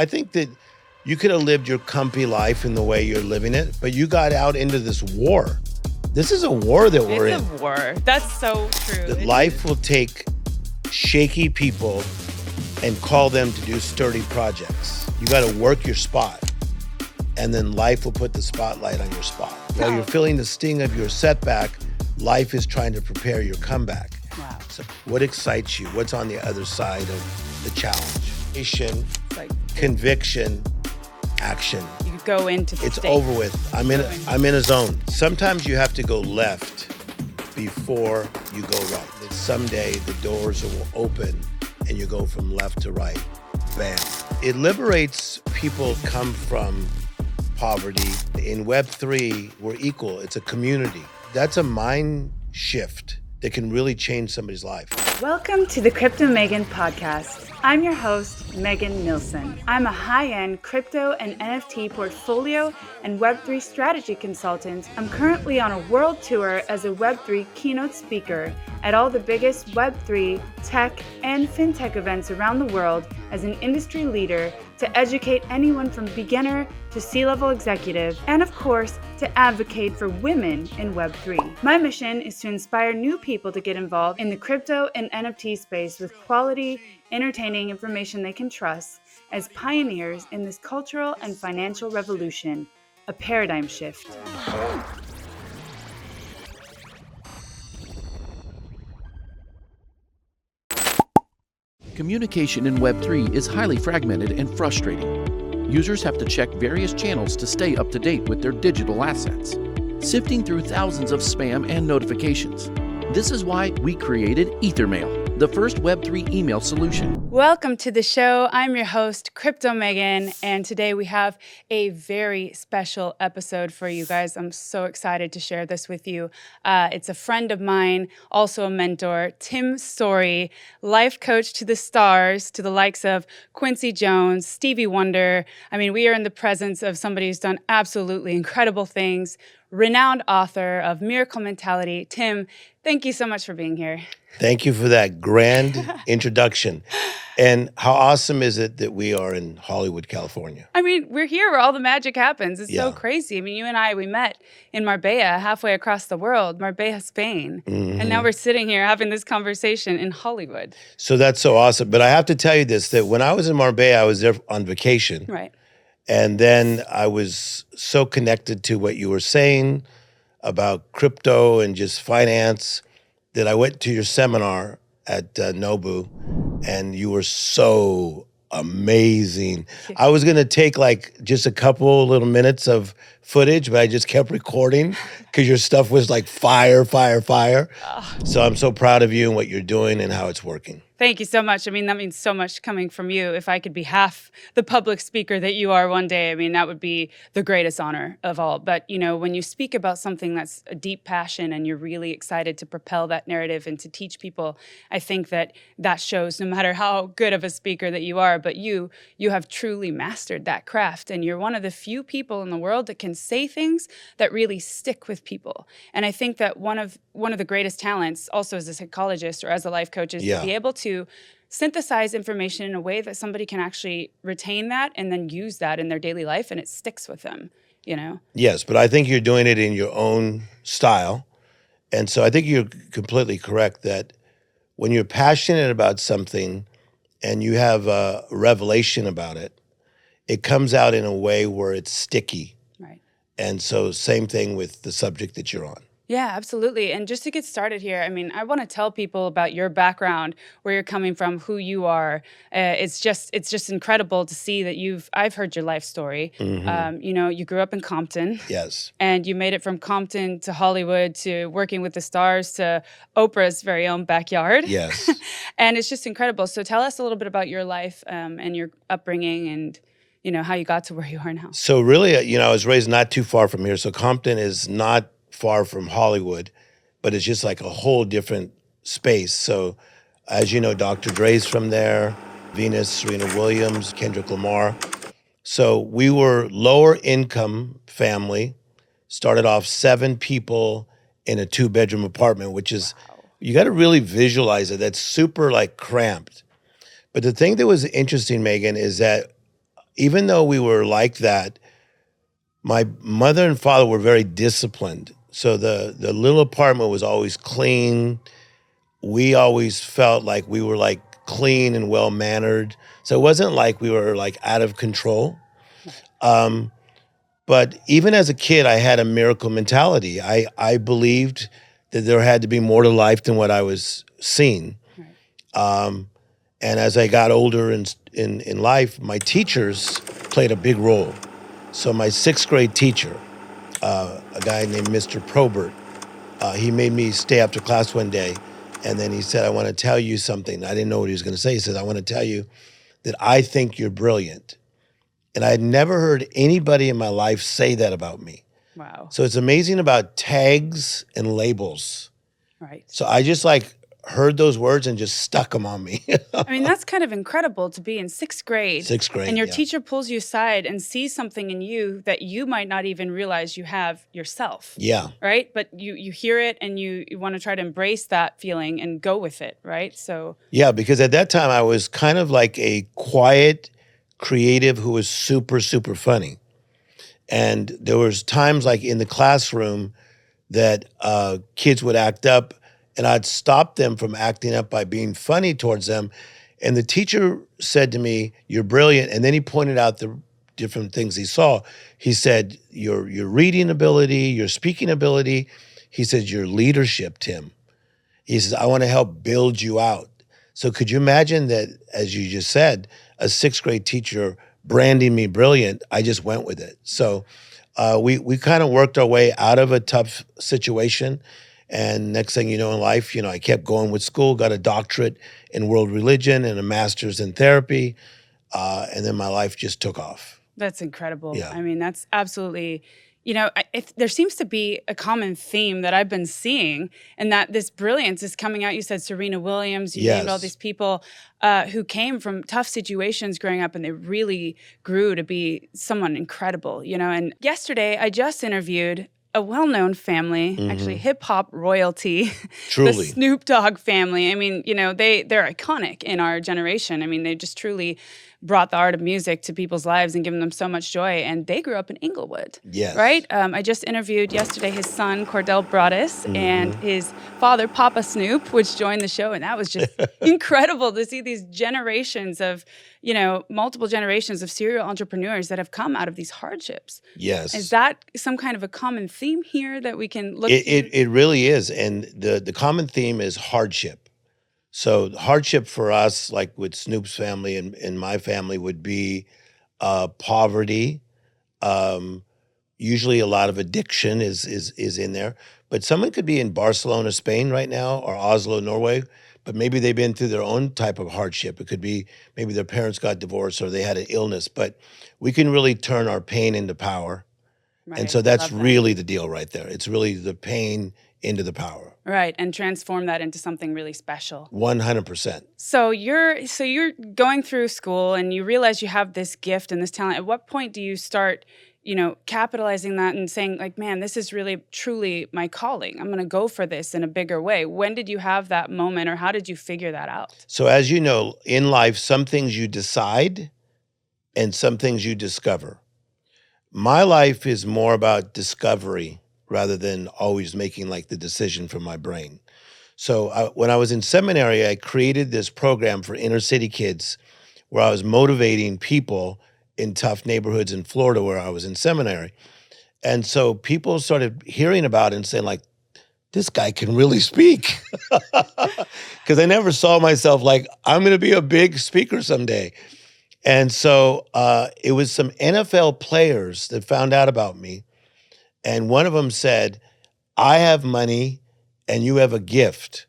I think that you could have lived your comfy life in the way you're living it, but you got out into this war. This is a war that we're in. It's a war. That's so true. That life will take shaky people and call them to do sturdy projects. You got to work your spot, and then life will put the spotlight on your spot. While you're feeling the sting of your setback, life is trying to prepare your comeback. Wow. So what excites you? What's on the other side of the challenge? Conviction, action. You go into the It's state. over with. I'm in a zone. Sometimes you have to go left before you go right. That someday the doors will open and you go from left to right. Bam. It liberates people come from poverty. In Web3, we're equal. It's a community. That's a mind shift that can really change somebody's life. Welcome to the Crypto Megan podcast. I'm your host, Megan Nilsson. I'm a high-end crypto and NFT portfolio and Web3 strategy consultant. I'm currently on a world tour as a Web3 keynote speaker at all the biggest Web3, tech, and fintech events around the world as an industry leader to educate anyone from beginner to C-level executive, and of course, to advocate for women in Web3. My mission is to inspire new people to get involved in the crypto and NFT space with quality, entertaining information they can trust as pioneers in this cultural and financial revolution, a paradigm shift. Communication in Web3 is highly fragmented and frustrating. Users have to check various channels to stay up to date with their digital assets, sifting through thousands of spam and notifications. This is why we created Ethermail, the first Web3 email solution. Welcome to the show. I'm your host, Crypto Megan, and today we have a very special episode for you guys. I'm so excited to share this with you. It's a friend of mine, also a mentor, Tim Storey, life coach to the stars, to the likes of Quincy Jones, Stevie Wonder. I mean, we are in the presence of somebody who's done absolutely incredible things, renowned author of Miracle Mentality. Tim, thank you so much for being here. Thank you for that grand introduction. And how awesome is it that we are in Hollywood, California? I mean, we're here where all the magic happens. It's so crazy. I mean, you and I, we met in Marbella, halfway across the world, Marbella, Spain. Mm-hmm. And now we're sitting here having this conversation in Hollywood. So that's so awesome. But I have to tell you this, that when I was in Marbella, I was there on vacation. Right. And then I was so connected to what you were saying about crypto and just finance that I went to your seminar at Nobu, and you were so amazing. I was going to take like just a couple little minutes of footage, but I just kept recording because your stuff was like fire. So I'm so proud of you and what you're doing and how it's working. Thank you so much. I mean, that means so much coming from you. If I could be half the public speaker that you are one day, I mean, that would be the greatest honor of all. But, you know, when you speak about something that's a deep passion and you're really excited to propel that narrative and to teach people, I think that that shows no matter how good of a speaker that you are, but you have truly mastered that craft. And you're one of the few people in the world that can say things that really stick with people. And I think that one of the greatest talents also as a psychologist or as a life coach is to be able to synthesize information in a way that somebody can actually retain that and then use that in their daily life and it sticks with them, you know? Yes, but I think you're doing it in your own style. And so I think you're completely correct that when you're passionate about something and you have a revelation about it, it comes out in a way where it's sticky. Right. And so same thing with the subject that you're on. Yeah, absolutely. And just to get started here, I mean, I want to tell people about your background, where you're coming from, who you are. It's just incredible to see that I've heard your life story. Mm-hmm. You know, you grew up in Compton. Yes. And you made it from Compton to Hollywood to working with the stars to Oprah's very own backyard. Yes. And it's just incredible. So tell us a little bit about your life and your upbringing and, you know, how you got to where you are now. So really, you know, I was raised not too far from here. So Compton is not far from Hollywood, but it's just like a whole different space. So as you know, Dr. Dre's from there, Venus, Serena Williams, Kendrick Lamar. So we were lower income family, started off 7 people in a 2-bedroom apartment, which is, you got to really visualize it. That's super like cramped. But the thing that was interesting, Megan, is that even though we were like that, my mother and father were very disciplined. So the little apartment was always clean. We always felt like we were like clean and well mannered. So it wasn't like we were like out of control. But even as a kid, I had a miracle mentality. I believed that there had to be more to life than what I was seeing. Right. And as I got older in life, my teachers played a big role. So my sixth grade teacher, a guy named Mr. Probert, he made me stay after class one day, and then he said, I want to tell you something. I didn't know what he was going to say. He says, I want to tell you that I think you're brilliant. And I had never heard anybody in my life say that about me. Wow. So it's amazing about tags and labels. Right. So I just like heard those words and just stuck them on me. I mean, that's kind of incredible to be in sixth grade. Sixth grade, and your yeah. teacher pulls you aside and sees something in you that you might not even realize you have yourself. Yeah. Right? But you hear it and you want to try to embrace that feeling and go with it, right? So Yeah, because at that time I was kind of like a quiet creative who was super, super funny. And there was times like in the classroom that kids would act up, and I'd stop them from acting up by being funny towards them. And the teacher said to me, you're brilliant. And then he pointed out the different things he saw. He said, your reading ability, your speaking ability. He said, your leadership, Tim. He says, I want to help build you out. So could you imagine that, as you just said, a sixth grade teacher branding me brilliant? I just went with it. So we kind of worked our way out of a tough situation. And next thing you know in life, I kept going with school, got a doctorate in world religion and a master's in therapy. And then my life just took off. that's incredible. Yeah. I mean, that's absolutely, there seems to be a common theme that I've been seeing, and that this brilliance is coming out. You said Serena Williams, you named all Yes. these people who came from tough situations growing up, and they really grew to be someone incredible, And yesterday, I just interviewed a well-known family, actually hip-hop royalty, the Truly. Snoop Dogg family. I mean, they're iconic in our generation. I mean, they just truly brought the art of music to people's lives and given them so much joy. And they grew up in Inglewood, Yes. right? I just interviewed yesterday his son, Cordell Broadus, and his father, Papa Snoop, which joined the show. And that was just incredible to see these generations of, multiple generations of serial entrepreneurs that have come out of these hardships. Yes. Is that some kind of a common theme here that we can look It really is. And the common theme is hardship. So hardship for us, like with Snoop's family and my family, would be poverty. Usually a lot of addiction is in there. But someone could be in Barcelona, Spain right now, or Oslo, Norway, but maybe they've been through their own type of hardship. It could be maybe their parents got divorced or they had an illness. But we can really turn our pain into power. Right, And so I that's love that. really the deal right there. It's really the pain into the power. Right, and transform that into something really special. 100%. So you're going through school and you realize you have this gift and this talent. At what point do you start, capitalizing that and saying like, man, this is really truly my calling. I'm going to go for this in a bigger way. When did you have that moment, or how did you figure that out? So as you know, in life, some things you decide and some things you discover. My life is more about discovery rather than always making like the decision from my brain. So when I was in seminary, I created this program for inner city kids where I was motivating people in tough neighborhoods in Florida where I was in seminary. And so people started hearing about it and saying like, this guy can really speak. Because I never saw myself like, I'm going to be a big speaker someday. And so it was some NFL players that found out about me. And one of them said, I have money and you have a gift,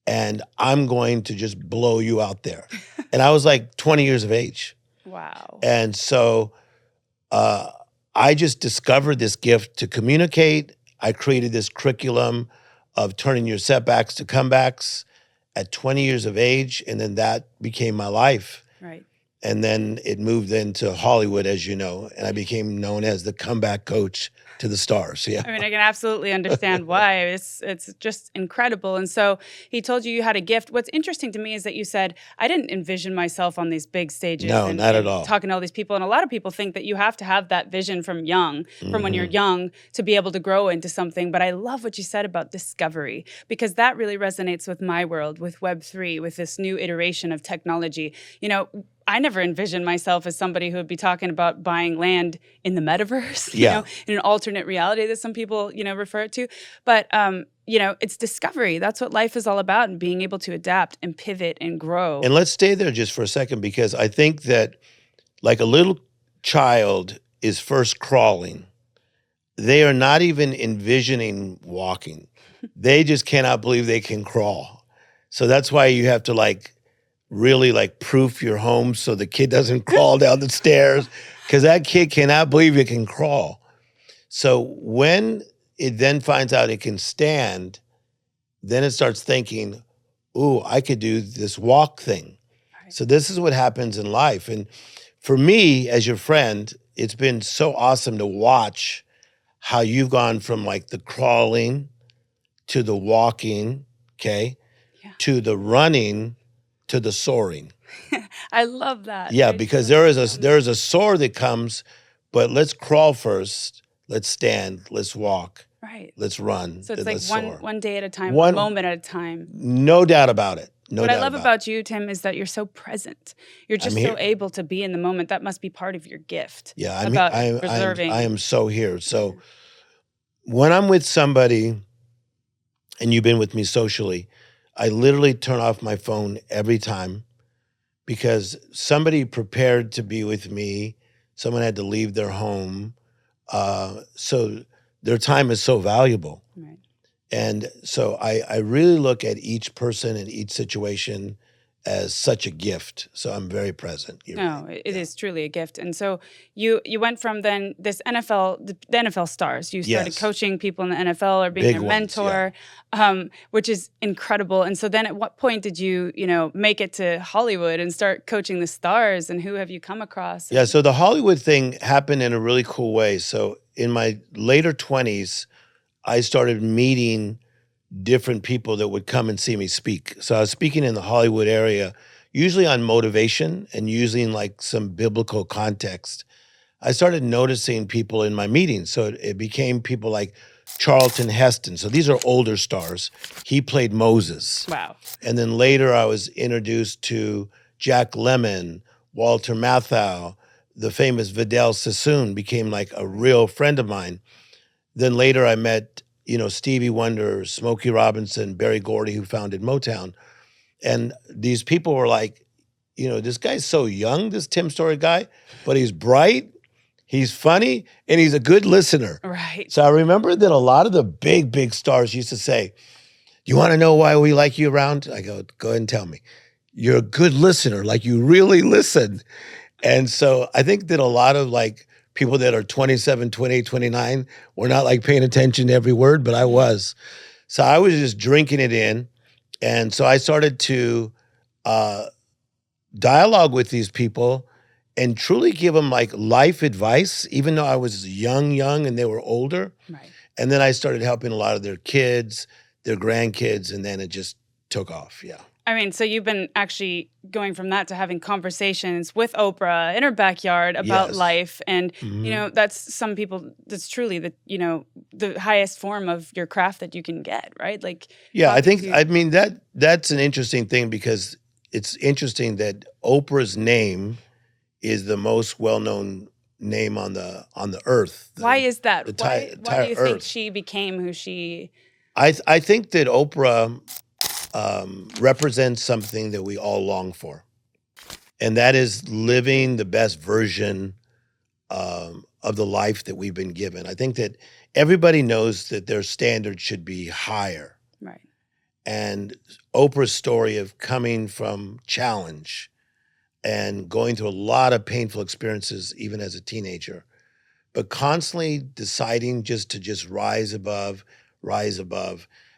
and I'm going to just blow you out there. And I was like 20 years of age. Wow. And so I just discovered this gift to communicate. I created this curriculum of turning your setbacks to comebacks at 20 years of age. And then that became my life. Right. And then it moved into Hollywood, as you know, and I became known as the comeback coach to the stars. Yeah. I mean, I can absolutely understand why. It's just incredible. And so he told you had a gift. What's interesting to me is that you said, I didn't envision myself on these big stages No, not at and all. talking to all these people. And a lot of people think that you have to have that vision from when you're Mm-hmm. young to be able to grow into something. But I love what you said about discovery, because that really resonates with my world, with Web3, with this new iteration of technology. You know, I never envisioned myself as somebody who would be talking about buying land in the metaverse, you Yeah. know, in an alternate reality that some people, refer it to. But, it's discovery. That's what life is all about, and being able to adapt and pivot and grow. And let's stay there just for a second, because I think that like a little child is first crawling, they are not even envisioning walking. They just cannot believe they can crawl. So that's why you have to really proof your home so the kid doesn't crawl down the stairs, because that kid cannot believe it can crawl. So when it then finds out it can stand, then it starts thinking, ooh, I could do this walk thing. Right. So this is what happens in life. And for me, as your friend, it's been so awesome to watch how you've gone from the crawling to the walking, okay, Yeah. to the running to the soaring. I love that. Yeah, I because totally there is a soar that comes, but let's crawl first, let's stand, let's walk, Right. let's run, So it's then like let's soar. one day at a time, One- one moment at a time. No doubt about it. No What doubt I love about about you, Tim, is that you're so present. You're just I'm so here. able to be in the moment. That must be part of your gift. it. Yeah, about I preserving. am so here. So when I'm with somebody, and you've been with me socially, I literally turn off my phone every time, because somebody prepared to be with me, someone had to leave their home, so their time is so valuable. Right. And so I really look at each person and each situation as such a gift. So I'm very present. You're No, right. it is truly a gift. And so you went from then this the NFL stars. You started Yes. coaching people in the NFL or being Big their ones, mentor, which is incredible. And so then at what point did you, make it to Hollywood and start coaching the stars? And who have you come across? Yeah, so the Hollywood thing happened in a really cool way. So in my later 20s, I started meeting different people that would come and see me speak. So I was speaking in the Hollywood area, usually on motivation and usually in some biblical context. I started noticing people in my meetings. So it became people like Charlton Heston. So these are older stars. He played Moses. Wow. And then later I was introduced to Jack Lemmon, Walter Matthau, the famous Vidal Sassoon became a real friend of mine. Then later I met, Stevie Wonder, Smokey Robinson, Berry Gordy, who founded Motown. And these people were this guy's so young, this Tim Storey guy, but he's bright, he's funny, and he's a good listener. Right. So I remember that a lot of the big, big stars used to say, you want to know why we like you around? I go ahead and tell me. You're a good listener, you really listen. And so I think that a lot of people that are 27, 28, 29 were not paying attention to every word, but I was. So I was just drinking it in. And so I started to dialogue with these people and truly give them life advice, even though I was young and they were older. Right. And then I started helping a lot of their kids, their grandkids, and then it just took off. Yeah. I mean, so you've been actually going from that to having conversations with Oprah in her backyard about Yes. life. And, Mhm. that's truly the highest form of your craft that you can get, right? Yeah, talking to- that's an interesting thing, because it's interesting that Oprah's name is the most well-known name on the earth. Why is that? the Why entire do you think earth. she became who she... I think that Oprah represents something that we all long for, and that is living the best version of the life that we've been given. I think that everybody knows that their standards should be higher. Right. And Oprah's story of coming from challenge and going through a lot of painful experiences, even as a teenager, but constantly deciding just rise above.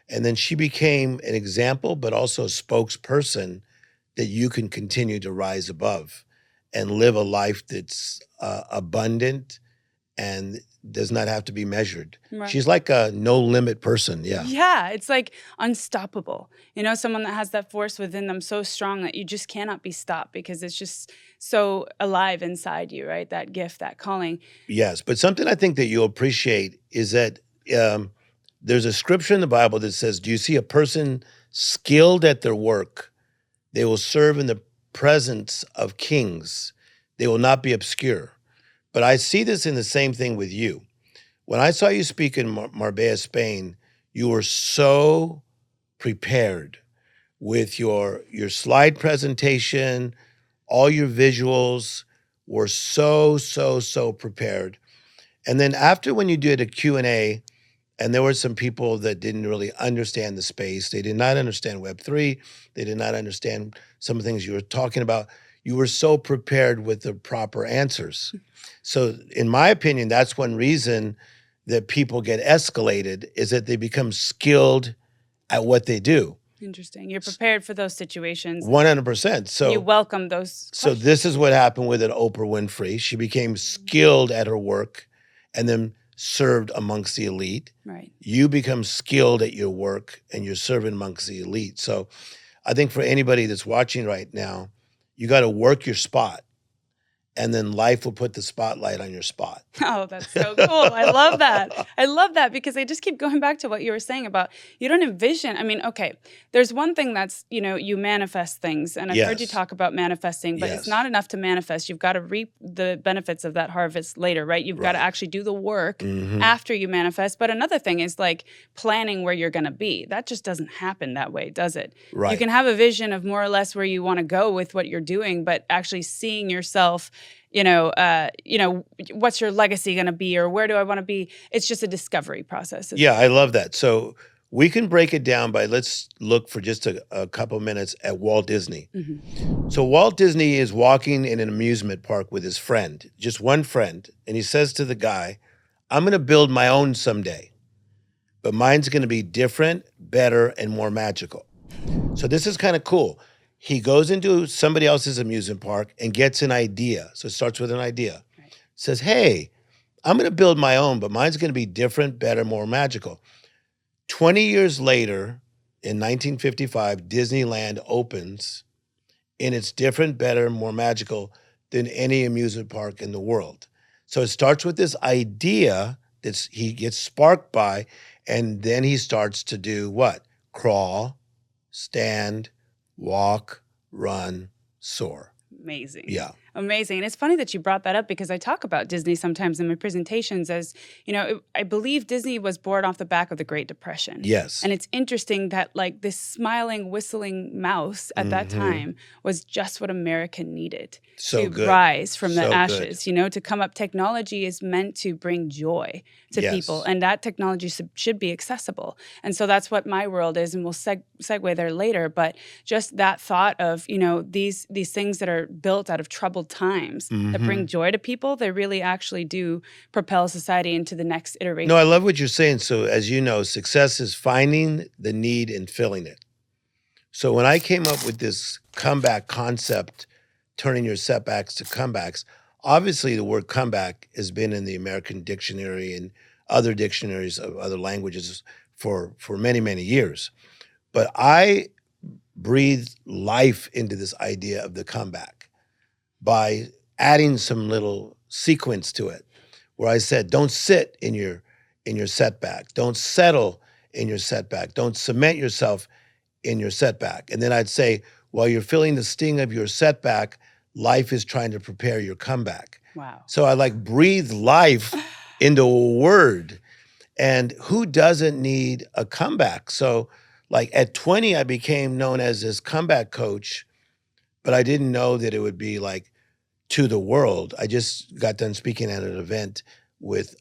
And then she became an example, but also a spokesperson that you can continue to rise above. and live a life that's abundant and does not have to be measured. Right. She's like a no limit person. Yeah. Yeah, it's like unstoppable. Someone that has that force within them so strong that you just cannot be stopped because it's just so alive inside you, right? That gift, that calling. Yes. But something I think that you'll appreciate is that there's a scripture in the Bible that says, do you see a person skilled at their work? They will serve in the presence of kings. They will not be obscure. But I see this in the same thing with you. When I saw you speak in Marbella, Spain, you were so prepared with your slide presentation, all your visuals were so prepared. And then after when you did a Q&A, and there were some people that didn't really understand the space, they did not understand Web3, they did not understand some of the things you were talking about, you were so prepared with the proper answers. So in my opinion, that's one reason that people get escalated is that they become skilled at what they do. Interesting. You're prepared for those situations. 100%. So you welcome those questions. So this is what happened with an Oprah Winfrey. She became skilled at her work and then served amongst the elite. Right. You become skilled at your work and you're serving amongst the elite. So I think for anybody that's watching right now, you got to work your spot. And then life will put the spotlight on your spot. Oh, that's so cool. I love that. I love that because I just keep going back to what you were saying about you don't envision. I mean, okay, there's one thing that's, you manifest things. And I've heard you talk about manifesting, but it's not enough to manifest. You've got to reap the benefits of that harvest later, right? You've got to actually do the work after you manifest. But another thing is like planning where you're going to be. That just doesn't happen that way, does it? Right. You can have a vision of more or less where you want to go with what you're doing, but actually seeing yourself what's your legacy going to be or where do I want to be? It's just a discovery process. Yeah, I love that. So we can break it down by, let's look for just a couple minutes at Walt Disney. Mm-hmm. So Walt Disney is walking in an amusement park with his friend, just one friend. And he says to the guy, I'm going to build my own someday, but mine's going to be different, better, and more magical. So this is kind of cool. He goes into somebody else's amusement park and gets an idea. So it starts with an idea. Right. Says, hey, I'm going to build my own, but mine's going to be different, better, more magical. 20 years later, in 1955, Disneyland opens, and it's different, better, more magical than any amusement park in the world. So it starts with this idea that he gets sparked by, and then he starts to do what? Crawl, stand, walk, run, soar. Amazing. Yeah. Amazing. And it's funny that you brought that up because I talk about Disney sometimes in my presentations as, I believe Disney was born off the back of the Great Depression. Yes. And it's interesting that like this smiling, whistling mouse at that time was just what America needed to rise from the ashes, to come up. Technology is meant to bring joy to people, and that technology should be accessible. And so that's what my world is, and we'll segue there later. But just that thought of, these things that are built out of troubled times that bring joy to people, they really actually do propel society into the next iteration. No, I love what you're saying. So as you know, success is finding the need and filling it. So when I came up with this comeback concept, turning your setbacks to comebacks, obviously the word comeback has been in the American dictionary and other dictionaries of other languages for many, many years. But I breathed life into this idea of the comeback by adding some little sequence to it, where I said, don't sit in your setback. Don't settle in your setback. Don't cement yourself in your setback. And then I'd say, while you're feeling the sting of your setback, life is trying to prepare your comeback. Wow. So I breathe life into a word. And who doesn't need a comeback? So at 20, I became known as this comeback coach, but I didn't know that it would be to the world. I just got done speaking at an event with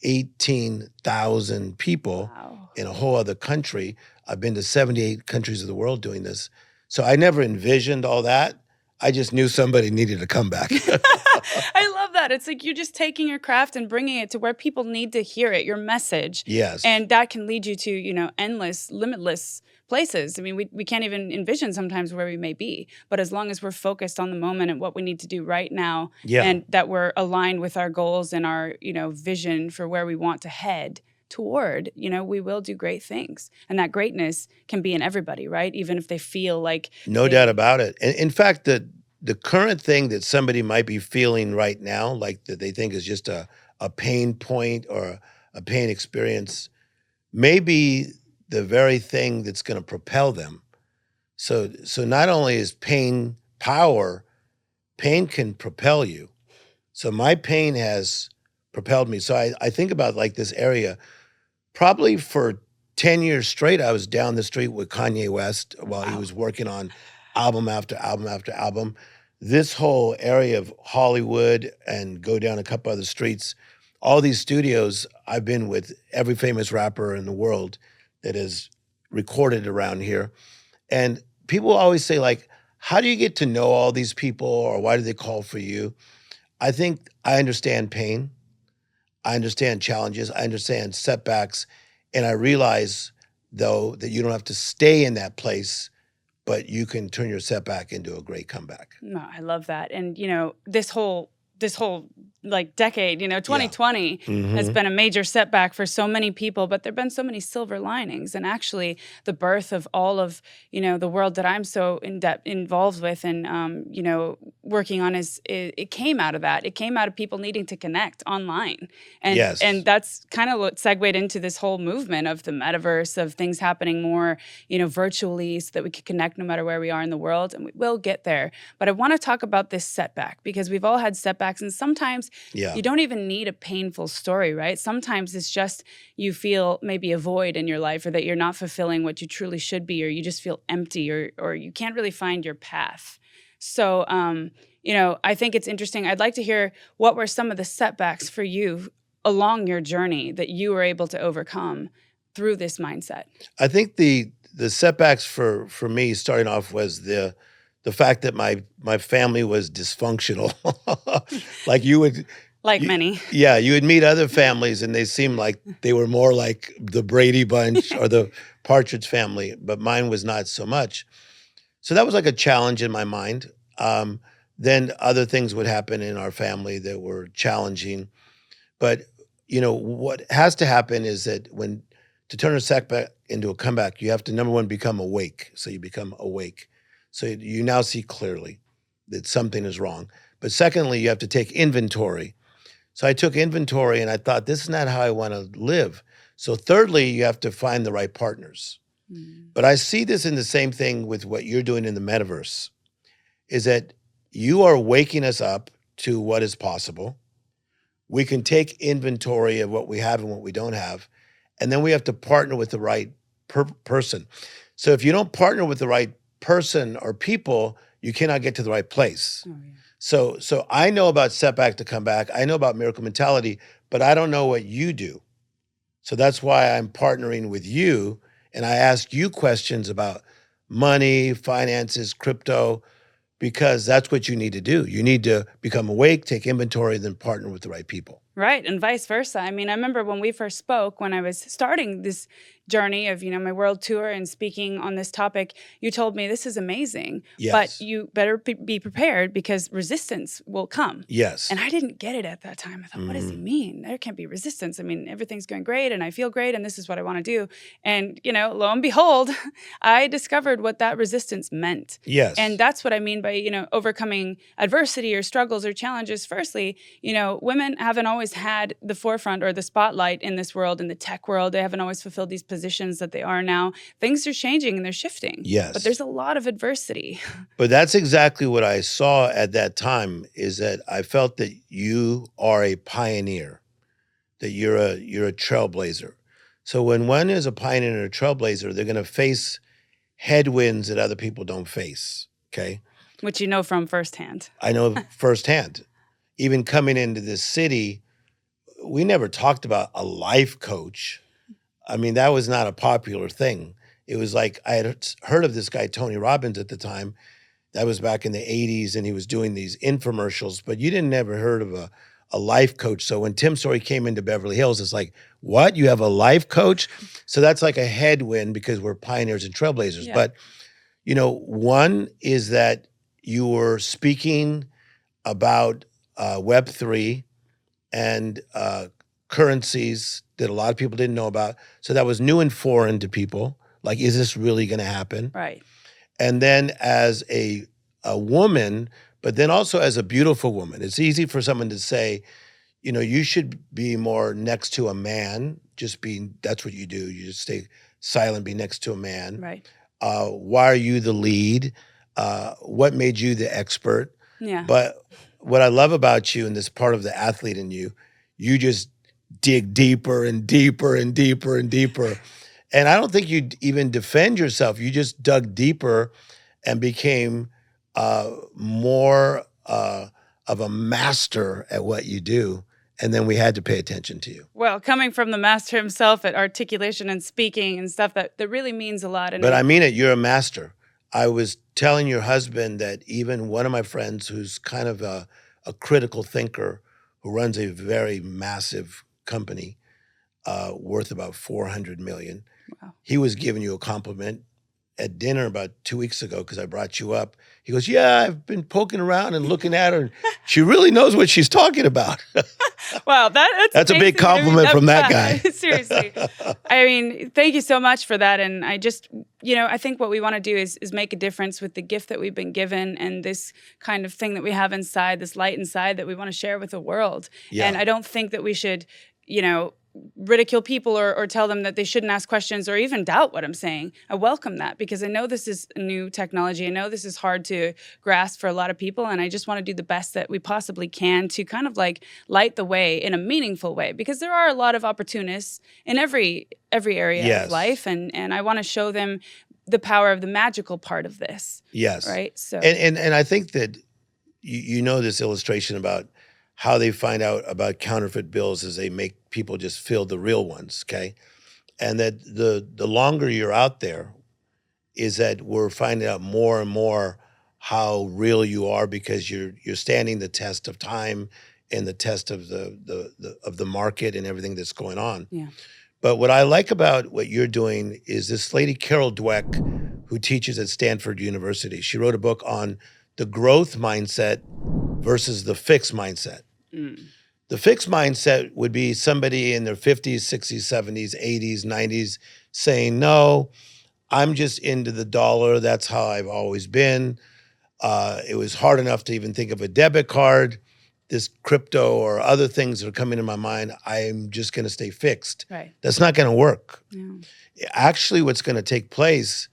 18,000 people in a whole other country. I've been to 78 countries of the world doing this. So I never envisioned all that. I just knew somebody needed to come back. I love that. It's like you're just taking your craft and bringing it to where people need to hear it, your message. Yes. And that can lead you to, endless, limitless places. I mean, we can't even envision sometimes where we may be. But as long as we're focused on the moment and what we need to do right now, Yeah. and that we're aligned with our goals and our, vision for where we want to head toward, we will do great things. And that greatness can be in everybody, right? Even if they feel like No doubt about it. And in fact, the current thing that somebody might be feeling right now, like that they think is just a pain point or a pain experience, may be the very thing that's going to propel them. So not only is pain power, pain can propel you. So my pain has propelled me. So I think about like this area. Probably for 10 years straight, I was down the street with Kanye West while he was working on album after album after album. This whole area of Hollywood and go down a couple other streets, all these studios, I've been with every famous rapper in the world that is recorded around here. And people always say, like, how do you get to know all these people, or why do they call for you? I think I understand pain. I understand challenges. I understand setbacks. And I realize, though, that you don't have to stay in that place, but you can turn your setback into a great comeback. No, I love that. And, this whole like decade, 2020 has been a major setback for so many people, but there've been so many silver linings. And actually the birth of all of, the world that I'm so involved with and, working on it came out of that. It came out of people needing to connect online. And, Yes. and that's kind of what segued into this whole movement of the metaverse, of things happening more, virtually, so that we can connect no matter where we are in the world. And we will get there. But I want to talk about this setback, because we've all had setbacks, and sometimes you don't even need a painful story, right? Sometimes it's just you feel maybe a void in your life, or that you're not fulfilling what you truly should be, or you just feel empty, or you can't really find your path. So, I think it's interesting. I'd like to hear, what were some of the setbacks for you along your journey that you were able to overcome through this mindset? I think the setbacks for me starting off was the fact that my family was dysfunctional. Like you would, many. Yeah, you would meet other families and they seemed like they were more like the Brady Bunch or the Partridge Family, but mine was not so much. So that was like a challenge in my mind. Then other things would happen in our family that were challenging. But, what has to happen is that to turn a setback into a comeback, you have to, number one, become awake. So you become awake. So you now see clearly that something is wrong. But secondly, you have to take inventory. So I took inventory and I thought, this is not how I want to live. So thirdly, you have to find the right partners. But I see this in the same thing with what you're doing in the metaverse, is that you are waking us up to what is possible. We can take inventory of what we have and what we don't have. And then we have to partner with the right person. So if you don't partner with the right person or people, you cannot get to the right place. Oh, yeah. So I know about setback to come back. I know about miracle mentality, but I don't know what you do. So that's why I'm partnering with you. And I ask you questions about money, finances, crypto, because that's what you need to do. You need to become awake, take inventory, then partner with the right people. Right, and vice versa. I mean, I remember when we first spoke, when I was starting this journey of, my world tour and speaking on this topic, you told me this is amazing, but you better be prepared because resistance will come. Yes. And I didn't get it at that time. I thought, what does he mean? There can't be resistance. I mean, everything's going great and I feel great and this is what I want to do. And, lo and behold, I discovered what that resistance meant. Yes. And that's what I mean by, overcoming adversity or struggles or challenges. Firstly, women haven't always had the forefront or the spotlight in this world, in the tech world. They haven't always fulfilled these positions that they are now. Things are changing and they're shifting. Yes. But there's a lot of adversity. But that's exactly what I saw at that time, is that I felt that you are a pioneer, that you're a trailblazer. So when one is a pioneer and a trailblazer, they're going to face headwinds that other people don't face, okay? Which you know from firsthand. I know firsthand. Even coming into this city, we never talked about a life coach. I mean, that was not a popular thing. It was like, I had heard of this guy, Tony Robbins, at the time. That was back in the 80s, and he was doing these infomercials, but you didn't never heard of a a life coach. So when Tim Storey came into Beverly Hills, it's like, what? You have a life coach? So that's like a headwind because we're pioneers and trailblazers. Yeah. But, one is that you were speaking about Web3 and currencies that a lot of people didn't know about. So that was new and foreign to people. Like, is this really going to happen? Right. And then as a woman, but then also as a beautiful woman, it's easy for someone to say, you should be more next to a man, that's what you do. You just stay silent, be next to a man. Right. Why are you the lead? What made you the expert? Yeah. But what I love about you and this part of the athlete in you, you just dig deeper and deeper and deeper and deeper. And I don't think you even defend yourself. You just dug deeper and became more of a master at what you do. And then we had to pay attention to you. Well, coming from the master himself at articulation and speaking and stuff, that really means a lot. But I mean it, you're a master. I was telling your husband that even one of my friends who's kind of a critical thinker who runs a very massive company worth about $400 million, Wow. he was giving you a compliment at dinner about 2 weeks ago because I brought you up. He goes, yeah, I've been poking around and looking at her. And she really knows what she's talking about. Wow, that's a big compliment from that guy. Seriously. I mean, thank you so much for that. And I just, I think what we want to do is make a difference with the gift that we've been given and this kind of thing that we have inside, this light inside that we want to share with the world. Yeah. And I don't think that we should, ridicule people or tell them that they shouldn't ask questions or even doubt what I'm saying. I welcome that because I know this is a new technology. I know this is hard to grasp for a lot of people, and I just want to do the best that we possibly can to kind of like light the way in a meaningful way, because there are a lot of opportunists in every area Yes. of life, and I want to show them the power of the magical part of this. Yes. Right? So And I think that you know this illustration about how they find out about counterfeit bills is they make people just fill the real ones, okay? And that the longer you're out there is that we're finding out more and more how real you are because you're standing the test of time and the test of the market and everything that's going on. yeah. But what I like about what you're doing is this lady, Carol Dweck, who teaches at Stanford University. She wrote a book on the growth mindset versus the fixed mindset. Mm. The fixed mindset would be somebody in their 50s, 60s, 70s, 80s, 90s saying, no, I'm just into the dollar. That's how I've always been. It was hard enough to even think of a debit card. This crypto or other things that are coming in my mind, I'm just going to stay fixed. Right. That's not going to work. Yeah. Actually, what's going to take place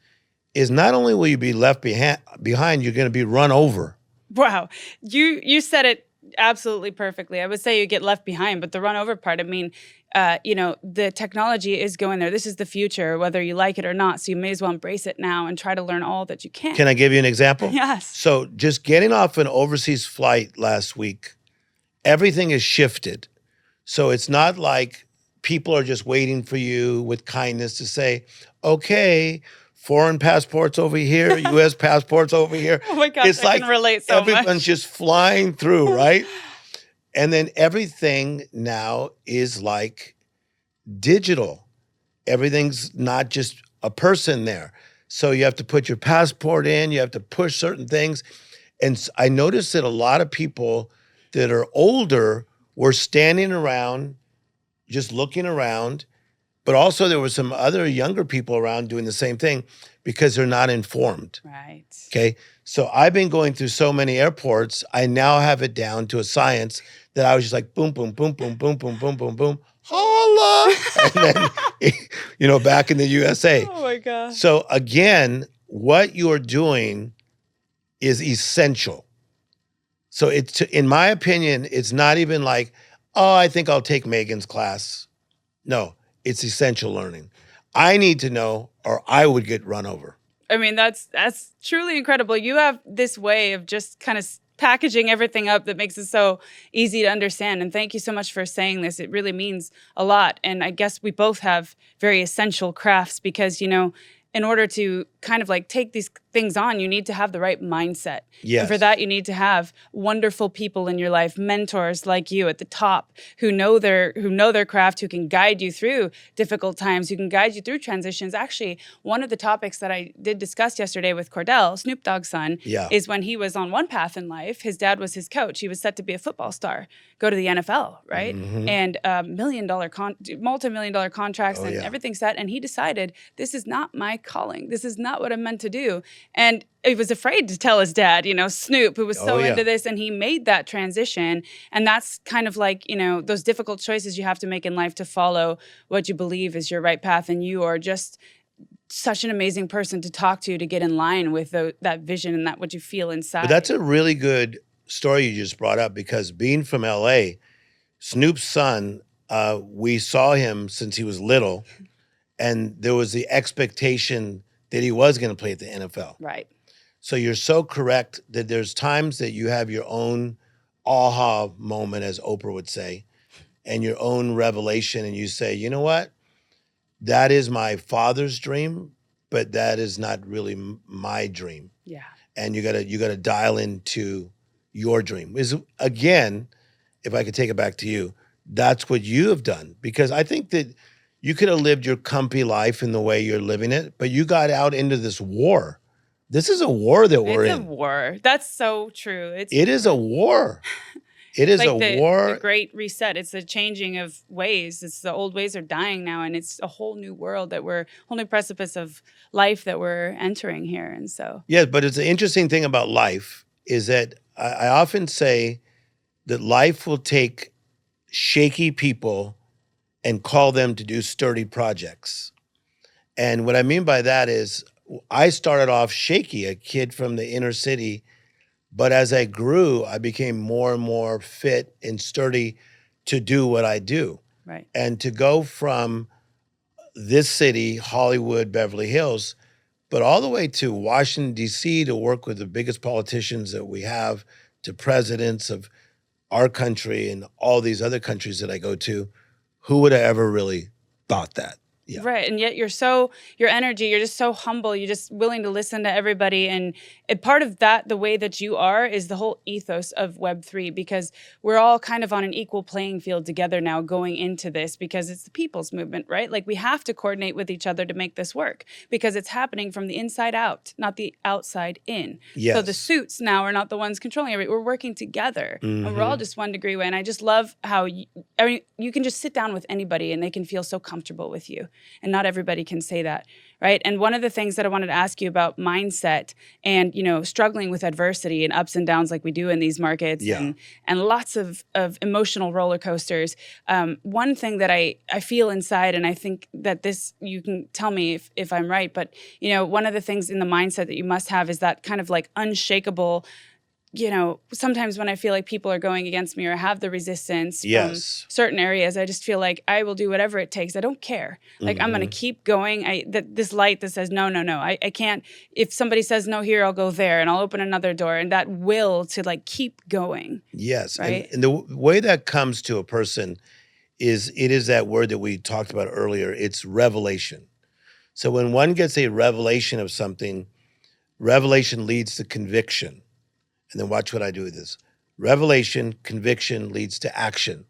is not only will you be left behind, you're going to be run over. Wow. You said it absolutely perfectly. I would say you get left behind, but the run over part, I mean, the technology is going there. This is the future, whether you like it or not. So you may as well embrace it now and try to learn all that you can. Can I give you an example? Yes. So just getting off an overseas flight last week, everything is shifted. So it's not like people are just waiting for you with kindness to say, okay, foreign passports over here, U.S. passports over here. Oh my gosh, it's I can relate so everyone's much. just flying through, right? And then everything now is like digital. Everything's not just a person there. So you have to put your passport in, you have to push certain things. And I noticed that a lot of people that are older were standing around, just looking around. But also there were some other younger people around doing the same thing because they're not informed. Right. Okay. So I've been going through so many airports, I now have it down to a science that I was just like, boom, boom, boom, boom, boom, boom, boom, boom, boom, holla. And then, back in the USA. Oh my gosh. So again, what you're doing is essential. So in my opinion, it's not even like, oh, I think I'll take Megan's class. No, it's essential learning. I need to know or I would get run over. I mean, that's truly incredible. You have this way of just kind of packaging everything up that makes it so easy to understand. And thank you so much for saying this. It really means a lot. And I guess we both have very essential crafts because, in order to kind of like take these things on, you need to have the right mindset. Yes. And for that, you need to have wonderful people in your life, mentors like you at the top who know their craft, who can guide you through difficult times, who can guide you through transitions. Actually, one of the topics that I did discuss yesterday with Cordell, Snoop Dogg's son, is when he was on one path in life, his dad was his coach. He was set to be a football star, go to the NFL, right? And multi-million-dollar contracts and everything set. And he decided, this is not my calling. This is not what I'm meant to do. And he was afraid to tell his dad, Snoop, who was so into this, and he made that transition. And that's kind of like, those difficult choices you have to make in life to follow what you believe is your right path. And you are just such an amazing person to talk to get in line with that vision and that what you feel inside. But that's a really good story you just brought up, because being from LA, Snoop's son, we saw him since he was little, and there was the expectation that he was going to play at the NFL. Right. So you're so correct that there's times that you have your own aha moment, as Oprah would say, and your own revelation, and you say, you know what? That is my father's dream, but that is not really my dream. Yeah. And you gotta dial into your dream. Again, if I could take it back to you, that's what you have done. Because I think that you could have lived your comfy life in the way you're living it, but you got out into this war. This is a war that we're in. It's a war. That's so true. It is a war. It is like a war. The great reset. It's a changing of ways. It's the old ways are dying now, and it's a whole new world whole new precipice of life that we're entering here. And so. Yeah, but it's an interesting thing about life is that I often say that life will take shaky people and call them to do sturdy projects. And what I mean by that is I started off shaky, a kid from the inner city, but as I grew, I became more and more fit and sturdy to do what I do. Right. And to go from this city, Hollywood, Beverly Hills, but all the way to Washington, D.C. to work with the biggest politicians that we have, to presidents of our country and all these other countries that I go to, who would have ever really thought that? Yeah. Right. And yet your energy, you're just so humble. You're just willing to listen to everybody. And part of that, the way that you are, is the whole ethos of Web3, because we're all kind of on an equal playing field together now going into this, because it's the people's movement, right? Like we have to coordinate with each other to make this work, because it's happening from the inside out, not the outside in. Yes. So the suits now are not the ones controlling everything. We're working together and we're all just one degree away. And I just love how you can just sit down with anybody and they can feel so comfortable with you. And not everybody can say that, right? And one of the things that I wanted to ask you about mindset and, struggling with adversity and ups and downs like we do in these markets and lots of emotional roller coasters. One thing that I feel inside, and I think that this, you can tell me if I'm right, but, one of the things in the mindset that you must have is that kind of like unshakable, sometimes when I feel like people are going against me or have the resistance from certain areas, I just feel like I will do whatever it takes. I don't care. Like I'm going to keep going. This light that says, no, I can't. If somebody says no here, I'll go there and I'll open another door. And that will to like keep going. Yes. Right? And the way that comes to a person is that word that we talked about earlier. It's revelation. So when one gets a revelation of something, revelation leads to conviction. And then watch what I do with this. Revelation, conviction leads to action.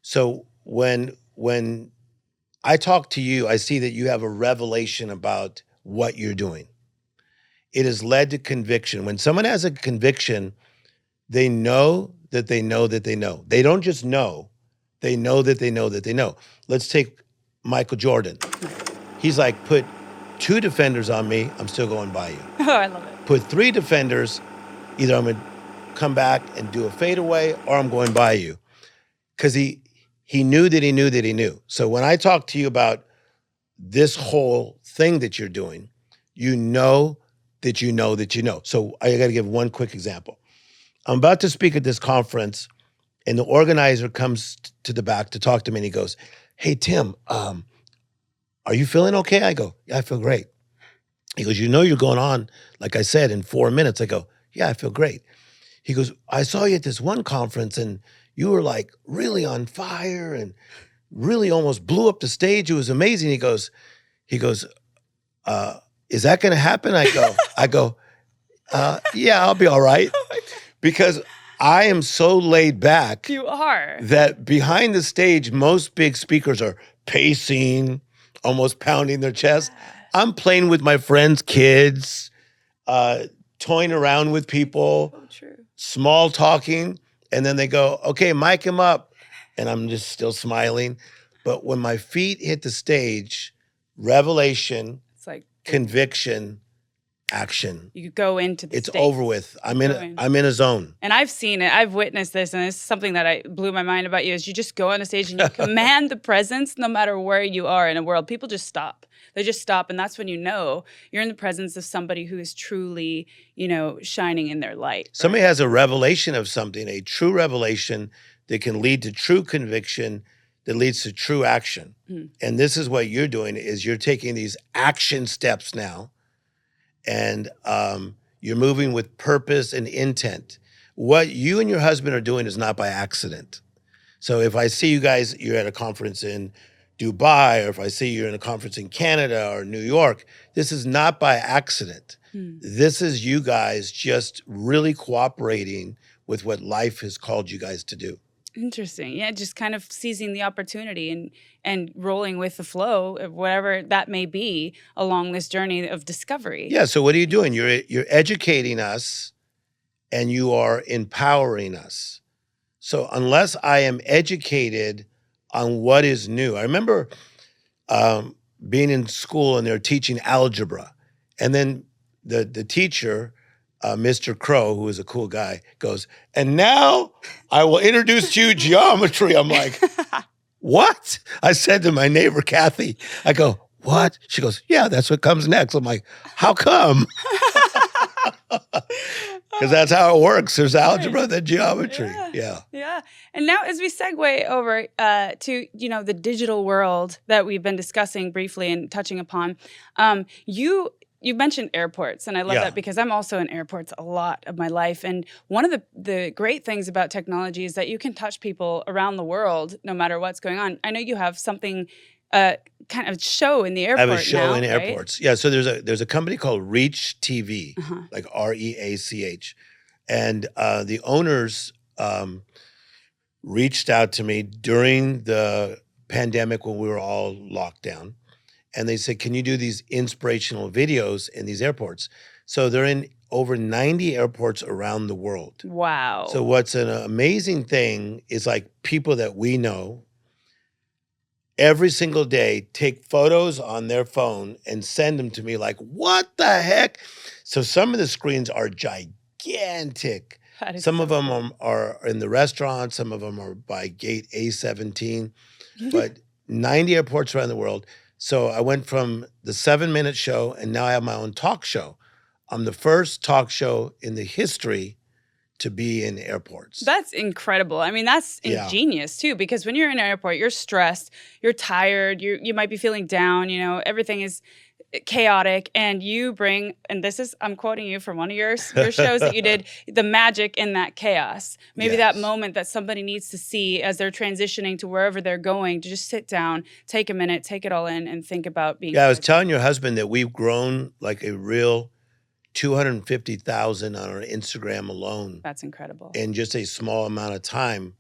So when I talk to you, I see that you have a revelation about what you're doing. It has led to conviction. When someone has a conviction, they know that they know that they know. They don't just know. They know that they know that they know. Let's take Michael Jordan. He's like, put 2 defenders on me, I'm still going by you. Oh, I love it. Put 3 defenders, either I'm going to come back and do a fadeaway or I'm going by you. Because he knew that he knew that he knew. So when I talk to you about this whole thing that you're doing, you know that you know that you know. So I got to give one quick example. I'm about to speak at this conference and the organizer comes to the back to talk to me and he goes, hey, Tim, are you feeling okay? I go, yeah, I feel great. He goes, you're going on, like I said, in 4 minutes. I go, yeah, I feel great. He goes, I saw you at this one conference and you were like really on fire and really almost blew up the stage. It was amazing. He goes, is that going to happen? I go, yeah, I'll be all right. Because I am so laid back. You are. That behind the stage, most big speakers are pacing, almost pounding their chest. I'm playing with my friends' kids, toying around with people, small talking, and then they go, okay, mic him up. And I'm just still smiling. But when my feet hit the stage, revelation, it's like conviction, action. You go into the It's state. over with. I'm in a zone. And I've seen it. I've witnessed this, and it's something that blew my mind about you is you just go on a stage and you command the presence no matter where you are in a world. People just stop. They just stop, and that's when you know you're in the presence of somebody who is truly, shining in their light. Right? Somebody has a revelation of something, a true revelation that can lead to true conviction, that leads to true action. And this is what you're doing, is you're taking these action steps now, and you're moving with purpose and intent. What you and your husband are doing is not by accident. So if I see you guys, you're at a conference in Dubai, or if I see you're in a conference in Canada or New York, this is not by accident. This is you guys just really cooperating with what life has called you guys to do. Interesting. Yeah, just kind of seizing the opportunity and rolling with the flow of whatever that may be along this journey of discovery. Yeah, so what are you doing? You're educating us and you are empowering us. So unless I am educated on what is new. I remember being in school and they're teaching algebra. And then the teacher, Mr. Crow, who is a cool guy, goes, and now I will introduce to you geometry. I'm like, what? I said to my neighbor, Kathy, I go, what? She goes, yeah, that's what comes next. I'm like, how come? Because that's how it works. There's algebra, then geometry. Yeah. And now as we segue over to, the digital world that we've been discussing briefly and touching upon, you mentioned airports, and I love that because I'm also in airports a lot of my life. And one of the great things about technology is that you can touch people around the world no matter what's going on. I know you have something kind of show in the airport now, I have a show in right? airports. Yeah, so there's a company called Reach TV, like REACH. And the owners reached out to me during the pandemic when we were all locked down. And they said, can you do these inspirational videos in these airports? So they're in over 90 airports around the world. Wow. So what's an amazing thing is like people that we know every single day take photos on their phone and send them to me like, what the heck? So some of the screens are gigantic. Some of them are in the restaurant. Some of them are by gate A17. But 90 airports around the world. So I went from the 7-minute show, and now I have my own talk show. I'm the first talk show in the history to be in airports. That's incredible. I mean, that's ingenious too, because when you're in an airport, you're stressed, you're tired, you might be feeling down, everything is chaotic, and you bring, and I'm quoting you from one of your shows that you did, the magic in that chaos. Maybe that moment that somebody needs to see as they're transitioning to wherever they're going, to just sit down, take a minute, take it all in, and think about being. Yeah, I was telling your husband that we've grown like a real 250,000 on our Instagram alone. That's incredible. In just a small amount of time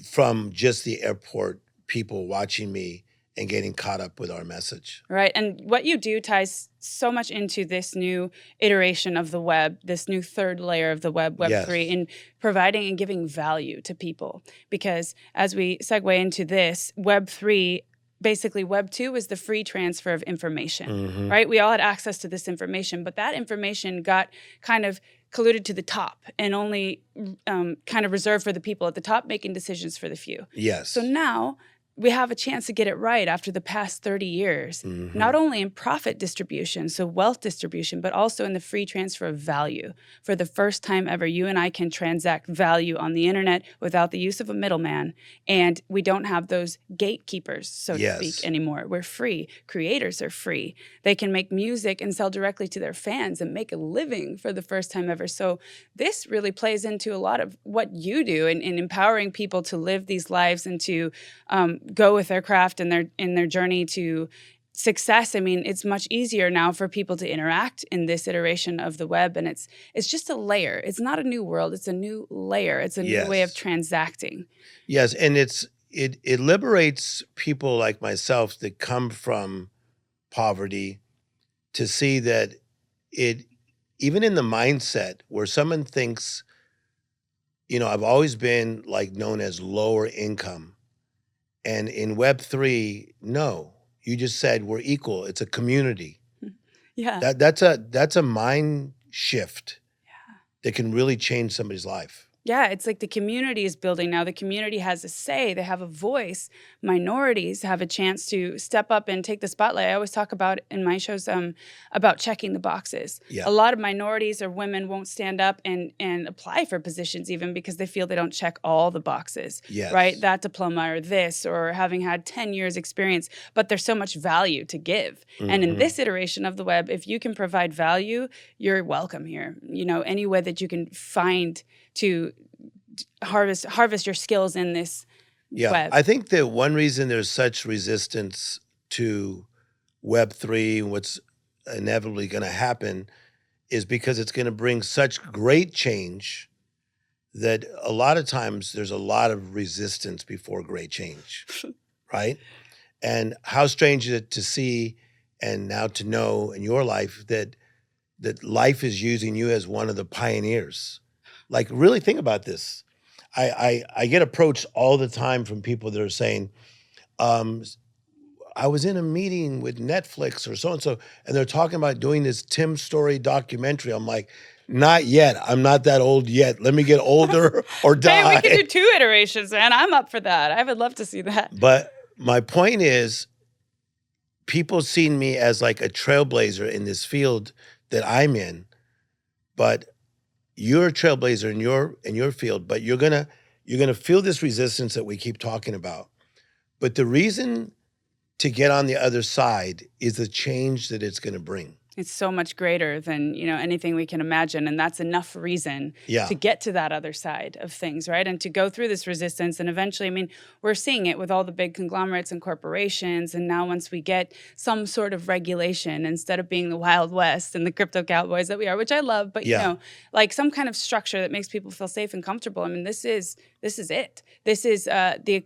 from just the airport people watching me and getting caught up with our message. Right. And what you do ties so much into this new iteration of the web, this new third layer of the web, Web 3, in providing and giving value to people. Because as we segue into this, Web 3, basically Web 2 is the free transfer of information, right? We all had access to this information, but that information got kind of colluded to the top and only kind of reserved for the people at the top, making decisions for the few. Yes. So now we have a chance to get it right after the past 30 years, not only in profit distribution, so wealth distribution, but also in the free transfer of value. For the first time ever, you and I can transact value on the internet without the use of a middleman, and we don't have those gatekeepers, so to speak, anymore. We're free. Creators are free. They can make music and sell directly to their fans and make a living for the first time ever. So this really plays into a lot of what you do in empowering people to live these lives and to go with their craft and in their journey to success, I mean, it's much easier now for people to interact in this iteration of the web. And it's just a layer. It's not a new world. It's a new layer. It's a new way of transacting. Yes. And it liberates people like myself that come from poverty to see that even in the mindset where someone thinks, I've always been like known as lower income. And in Web3, no. You just said we're equal. It's a community. Yeah. That's a mind shift that can really change somebody's life. Yeah, it's like the community is building now. The community has a say. They have a voice. Minorities have a chance to step up and take the spotlight. I always talk about in my shows about checking the boxes. Yeah. A lot of minorities or women won't stand up and apply for positions even because they feel they don't check all the boxes, right? That diploma or this or having had 10 years experience, but there's so much value to give. Mm-hmm. And in this iteration of the web, if you can provide value, you're welcome here. Any way that you can find to harvest your skills in this web. I think that one reason there's such resistance to Web3 and what's inevitably going to happen is because it's going to bring such great change that a lot of times there's a lot of resistance before great change, right? And how strange is it to see and now to know in your life that life is using you as one of the pioneers. Like, really think about this. I get approached all the time from people that are saying, I was in a meeting with Netflix or so-and-so, and they're talking about doing this Tim Storey documentary. I'm like, not yet. I'm not that old yet. Let me get older or die. Hey, we can do 2 iterations, man. I'm up for that. I would love to see that. But my point is, people see me as like a trailblazer in this field that I'm in, but you're a trailblazer in your field, but you're gonna feel this resistance that we keep talking about. But the reason to get on the other side is the change that it's gonna bring. It's so much greater than, anything we can imagine. And that's enough reason to get to that other side of things, right? And to go through this resistance. And eventually, I mean, we're seeing it with all the big conglomerates and corporations. And now once we get some sort of regulation, instead of being the Wild West and the crypto cowboys that we are, which I love, but, like some kind of structure that makes people feel safe and comfortable. I mean, this is it. This is the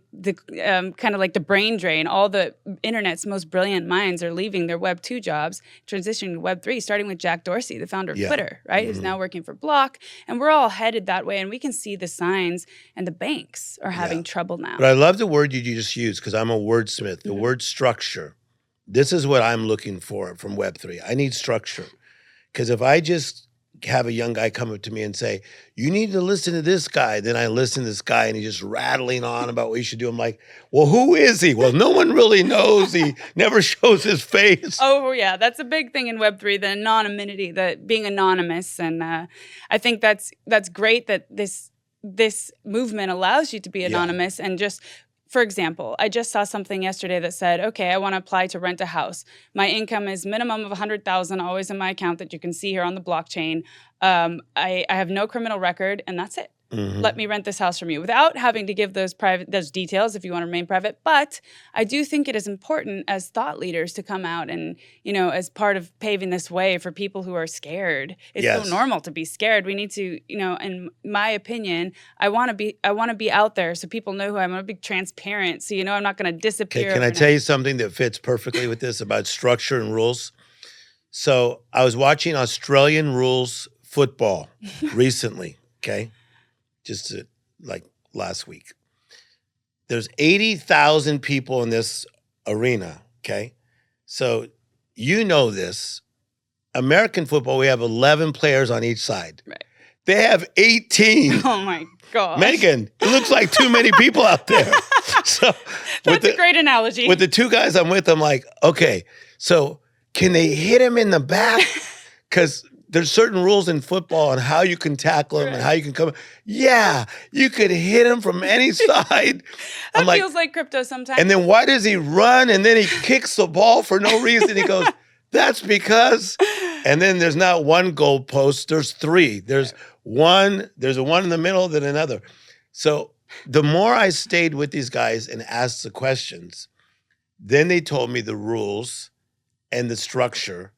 kind of like the brain drain. All the internet's most brilliant minds are leaving their Web 2 jobs, transitioning to Web 3, starting with Jack Dorsey, the founder of Twitter, right? Who's now working for Block. And we're all headed that way. And we can see the signs, and the banks are having trouble now. But I love the word you just used because I'm a wordsmith. The word structure. This is what I'm looking for from Web 3. I need structure. Because if I just have a young guy come up to me and say, you need to listen to this guy. Then I listen to this guy and he's just rattling on about what you should do. I'm like, well, who is he? Well, no one really knows. He never shows his face. Oh, yeah. That's a big thing in Web3, the anonymity, the being anonymous. And I think that's great that this movement allows you to be anonymous and just... For example, I just saw something yesterday that said, okay, I want to apply to rent a house. My income is minimum of $100,000, always in my account that you can see here on the blockchain. I have no criminal record, and that's it. Mm-hmm. Let me rent this house from you without having to give those details if you want to remain private. But I do think it is important as thought leaders to come out and, as part of paving this way for people who are scared. It's so normal to be scared. We need to, in my opinion, I want to be out there so people know who I am. I want to be transparent. So, I'm not going to disappear. Okay, can I tell you something that fits perfectly with this about structure and rules? So I was watching Australian rules football recently, okay? Just like last week. There's 80,000 people in this arena, okay? So you know this. American football, we have 11 players on each side. Right. They have 18. Oh, my God. Megan, it looks like too many people out there. So That's a great analogy. With the 2 guys I'm with, I'm like, okay, so can they hit him in the back? Because there's certain rules in football on how you can tackle him and how you can come. Yeah, you could hit him from any side. That feels like crypto sometimes. And then why does he run and then he kicks the ball for no reason? He goes, that's because. And then there's not one goal post. There's 3. There's one in the middle, then another. So the more I stayed with these guys and asked the questions, then they told me the rules. and the structure.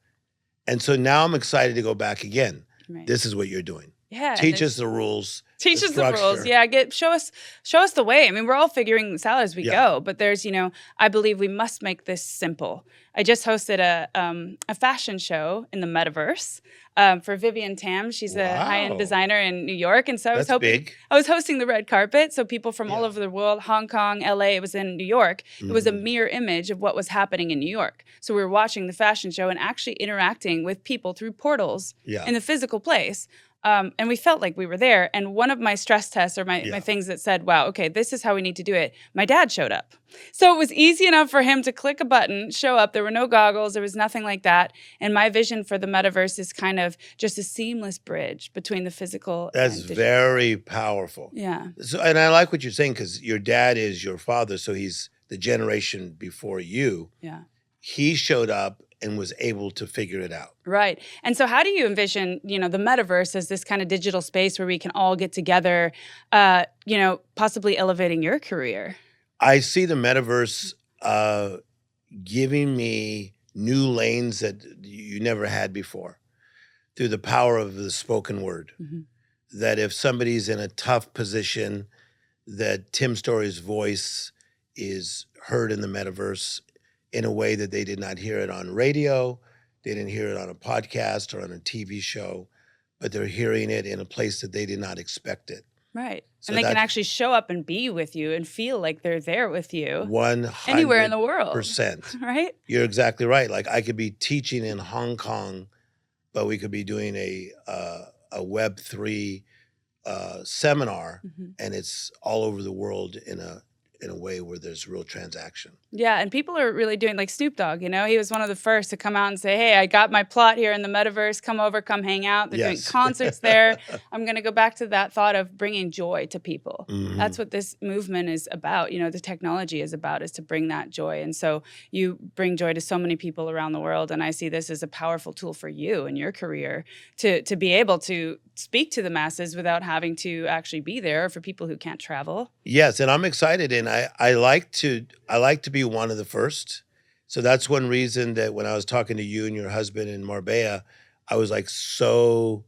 And so now I'm excited to go back again. Right. This is what you're doing. Yeah. Teach us the rules. Teach us the rules. Yeah, show us the way. I mean, we're all figuring this out as we go, but there's, I believe we must make this simple. I just hosted a fashion show in the metaverse for Vivian Tam. She's a high-end designer in New York, and so I was hosting the red carpet, so people from all over the world, Hong Kong, LA, it was in New York. It was a mirror image of what was happening in New York. So we were watching the fashion show and actually interacting with people through portals in the physical place. And we felt like we were there. And one of my stress tests or my things that said, wow, okay, this is how we need to do it. My dad showed up. So it was easy enough for him to click a button, show up. There were no goggles. There was nothing like that. And my vision for the metaverse is kind of just a seamless bridge between the physical and digital. Very powerful. Yeah. So, and I like what you're saying because your dad is your father. So he's the generation before you. Yeah. He showed up and was able to figure it out. Right. And so how do you envision, the metaverse as this kind of digital space where we can all get together, possibly elevating your career? I see the metaverse giving me new lanes that you never had before through the power of the spoken word. Mm-hmm. That if somebody's in a tough position, that Tim Storey's voice is heard in the metaverse in a way that they did not hear it on radio, they didn't hear it on a podcast or on a TV show, but they're hearing it in a place that they did not expect it. Right. So and they can actually show up and be with you and feel like they're there with you. 100%. Anywhere in the world. Right? You're exactly right. Like I could be teaching in Hong Kong, but we could be doing a Web3 seminar, and it's all over the world in a way where there's real transaction. Yeah, and people are really doing, like Snoop Dogg, he was one of the first to come out and say, hey, I got my plot here in the metaverse, come over, come hang out. They're doing concerts there. I'm going to go back to that thought of bringing joy to people. Mm-hmm. That's what this movement is about. The technology is about, is to bring that joy. And so you bring joy to so many people around the world, and I see this as a powerful tool for you in your career to be able to speak to the masses without having to actually be there, for people who can't travel. Yes, and I'm excited, and I like to be one of the first. So that's one reason that when I was talking to you and your husband in Marbella, I was like so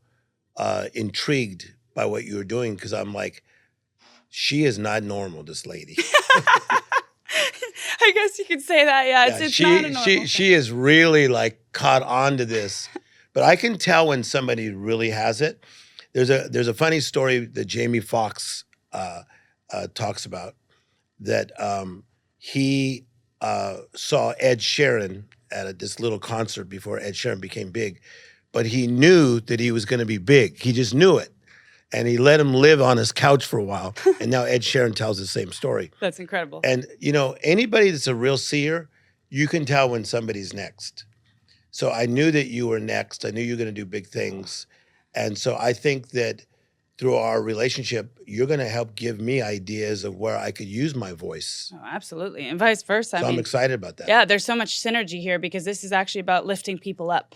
intrigued by what you were doing, because I'm like, she is not normal, this lady. I guess you could say that. Yeah, it's not a normal thing. She is really like caught on to this, but I can tell when somebody really has it. There's a funny story that Jamie Foxx talks about, that he saw Ed Sheeran at this little concert before Ed Sheeran became big, but he knew that he was going to be big. He just knew it. And he let him live on his couch for a while. And now Ed Sheeran tells the same story. That's incredible. And, anybody that's a real seer, you can tell when somebody's next. So I knew that you were next. I knew you were going to do big things. And so I think that through our relationship, you're going to help give me ideas of where I could use my voice. Oh, absolutely. And vice versa. So I'm excited about that. Yeah, there's so much synergy here, because this is actually about lifting people up,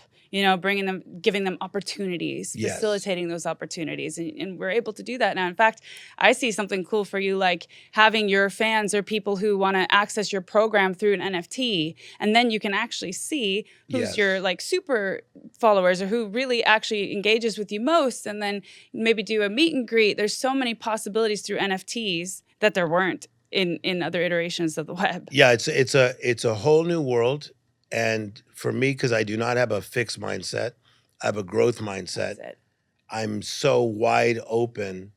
bringing them, giving them opportunities, facilitating those opportunities. And we're able to do that now. In fact, I see something cool for you, like having your fans or people who want to access your program through an NFT. And then you can actually see who's your like super followers, or who really actually engages with you most. And then maybe do a meet and greet. There's so many possibilities through NFTs that there weren't in other iterations of the web. Yeah, it's a whole new world. And for me, because I do not have a fixed mindset, I have a growth mindset. I'm so wide open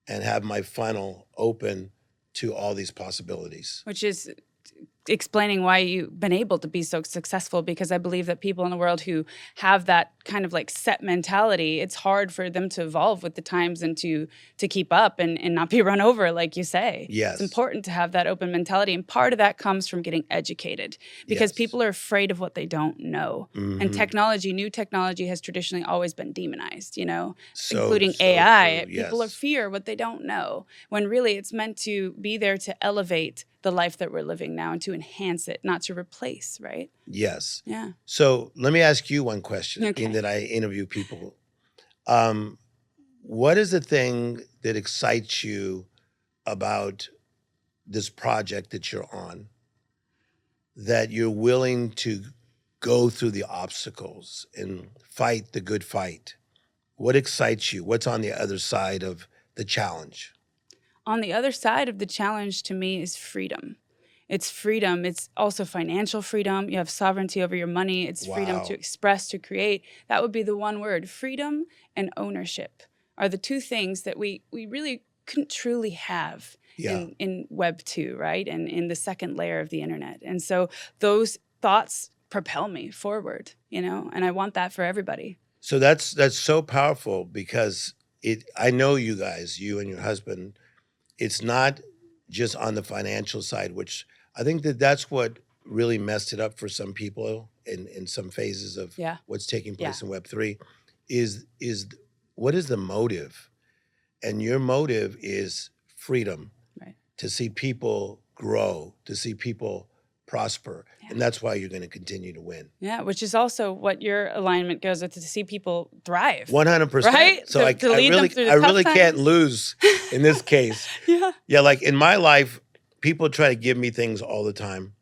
and have my funnel open to all these possibilities. Which is explaining why you've been able to be so successful, because I believe that people in the world who have that kind of like set mentality, it's hard for them to evolve with the times and to keep up and not be run over, like you say. Yes. It's important to have that open mentality. And part of that comes from getting educated, because people are afraid of what they don't know. Mm-hmm. And new technology has traditionally always been demonized, including AI. True. People fear what they don't know, when really it's meant to be there to elevate the life that we're living now and to enhance it, not to replace, right? Yes. Yeah. So let me ask you one question, Okay. being that I interview people. What is the thing that excites you about this project that you're on, that you're willing to go through the obstacles and fight the good fight, what excites you? What's on the other side of the challenge? On the other side of the challenge to me is freedom. It's freedom. It's also financial freedom. You have sovereignty over your money. It's freedom Wow. to express, to create. That would be the one word. Freedom and ownership are the two things that we really couldn't truly have Yeah. in Web 2, right? And in the second layer of the internet. And so those thoughts propel me forward, and I want that for everybody. So that's so powerful because I know you guys, you and your husband, it's not just on the financial side, which I think that's what really messed it up for some people in some phases of Yeah. what's taking place in Web3 is what is the motive? And your motive is freedom, Right. to see people grow, to see people prosper. Yeah. And that's why you're going to continue to win. Yeah, which is also what your alignment goes with, to see people thrive. 100%. Right? So To lead them through the I tough really can't times. lose in this case. Yeah. Yeah, like in my life, people try to give me things all the time.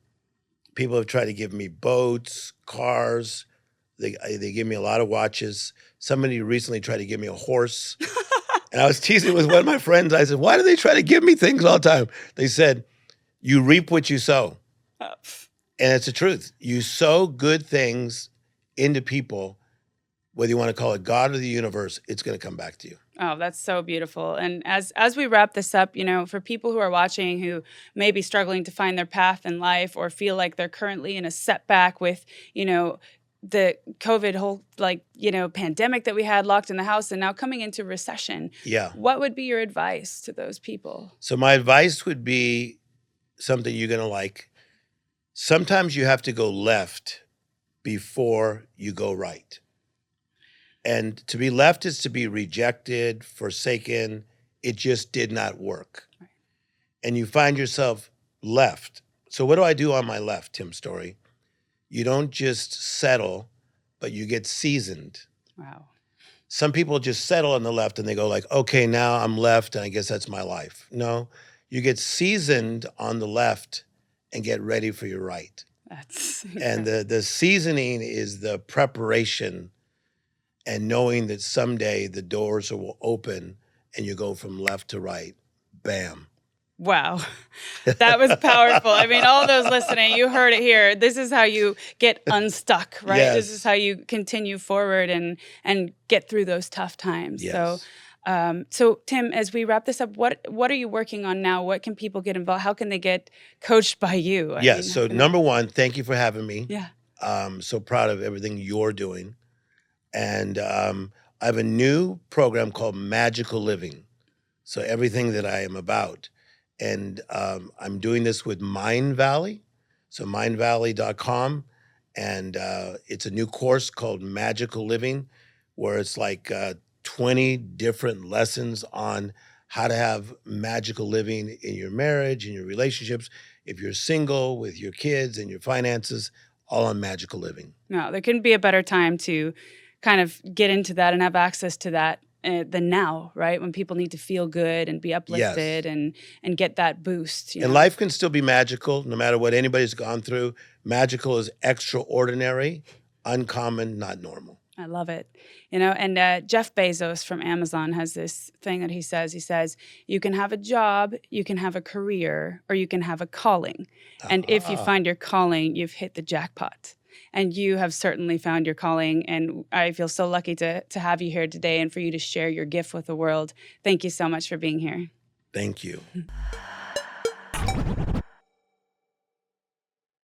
People have tried to give me boats, cars. They give me a lot of watches. Somebody recently tried to give me a horse. And I was teasing with one of my friends. I said, why do they try to give me things all the time? They said, you reap what you sow. And it's the truth. You sow good things into people, whether you want to call it God or the universe, it's going to come back to you. Oh, that's so beautiful. And as we wrap this up, for people who are watching who may be struggling to find their path in life or feel like they're currently in a setback with, the COVID whole pandemic that we had, locked in the house, and now coming into recession. Yeah. What would be your advice to those people? So my advice would be something you're going to like. Sometimes you have to go left before you go right. And to be left is to be rejected, forsaken. It just did not work. Right. And you find yourself left. So what do I do on my left, Tim Storey? You don't just settle, but you get seasoned. Wow. Some people just settle on the left and they go like, okay, now I'm left and I guess that's my life. No, you get seasoned on the left and get ready for your right. That's And the seasoning is the preparation and knowing that someday the doors will open and you go from left to right. Bam. Wow. That was powerful. I mean, all those listening, you heard it here. This is how you get unstuck, right? Yes. This is how you continue forward and get through those tough times. Yes. So Tim, as we wrap this up, what are you working on now? What can people get involved? How can they get coached by you? So number one, thank you for having me. Yeah. I'm so proud of everything you're doing. And I have a new program called Magical Living. So everything that I am about. And I'm doing this with Mind Valley, so mindvalley.com. And it's a new course called Magical Living, where it's like 20 different lessons on how to have magical living in your marriage, in your relationships, if you're single, with your kids and your finances, all on magical living. No, there couldn't be a better time to kind of get into that and have access to that than now, right? When people need to feel good and be uplifted and get that boost. And life can still be magical, no matter what anybody's gone through. Magical is extraordinary, uncommon, not normal. I love it. And Jeff Bezos from Amazon has this thing that he says. He says, you can have a job, you can have a career, or you can have a calling. And if you find your calling, you've hit the jackpot. And you have certainly found your calling. And I feel so lucky to have you here today and for you to share your gift with the world. Thank you so much for being here. Thank you.